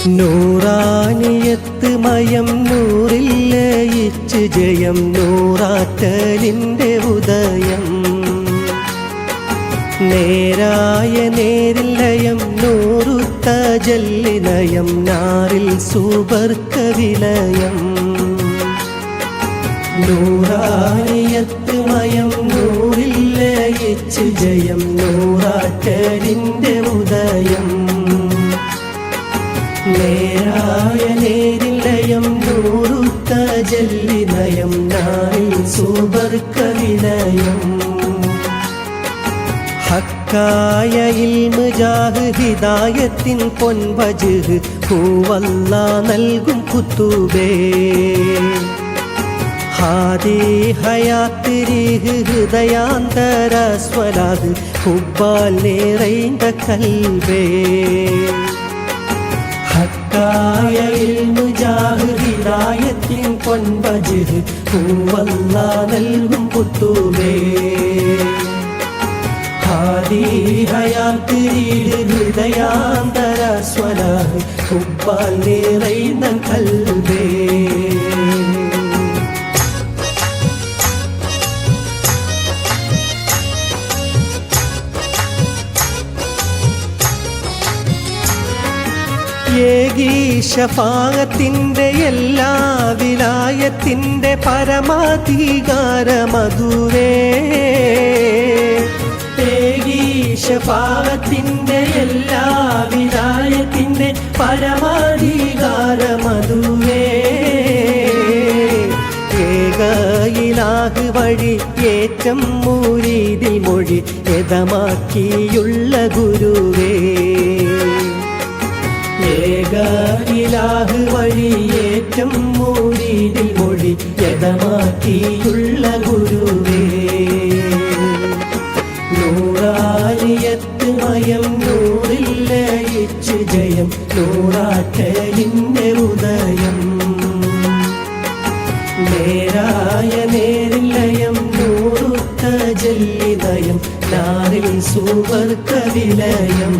നൂറാനിയത്ത് മയം നൂറിൽ ലയിച്ച് ജയം നൂറാറ്റലിൻ്റെ ഉദയം നേരായ നേരിൽ ലയം നൂറുത്ത ജല്ലിനയം നാറിൽ സൂപർക്ക വിലയം നൂറാനിയത്ത് മയം നൂറിൽ ലയിച്ച് ജയം നൂറാറ്റലിൻ്റെ ഉദയം നേരായ നേരിൽ ലയം നൂറുത്ത ജല്ലിനയം നാളിൽ സൂപർക്ക വിലയം ഹക്കായ ഇൽമ് ജാഹ് ഹിദായത്തിൻ പൊൻവജ്ഹ് ഹൂവല്ലാ നൽകും കുത്തുബേ ഹാദി ഹയാത്ത് രീഹ് ഹൃദയാന്തര സ്വലാഹ് ഹുബ്ബാൽ നിറൈந்த കൽബേ ഹക്കായ ഇൽമു ജാഹ് ഹിദായത്തിൻ പൊൻവജ്ഹ് ഹുവല്ലാ നൽകും കുത്തുബേ ഹാദി ഹയാത്ത് രീഹ് ഹൃദയാന്തര സ്വലാഹ് ഹുബ്ബാൽ നിറൈந்த കൽബേ ഏകീ ശഫാഅത്തിൻ്റെ എല്ലാ വിലായത്തിൻ്റെ പരമാധികാര മധുരേ ഏകീ ശഫാഅത്തിൻ്റെ എല്ലാ വിലായത്തിൻ്റെ പരമാധികാര മധുരേ ഏക ഇലാഹ് വഴി ഏറ്റം മുരീദിൽ മൊഴി യഥമാക്കിയുള്ള ഗുരുവേ ഏക ഇലാഹ് വഴി ഏറ്റം മുരീദിൽ മൊഴി യഥമാക്കിയുള്ള ഗുരുവേ നൂറാനിയത്ത് മയം നൂറിൽ ലയിച്ച് ജയം നൂറാറ്റലിൻ്റെ ഉദയം നേരായ നേരിൽ ലയം നൂറുത്ത ജല്ലിനയം നാറിൽ സൂപർക്ക വിലയം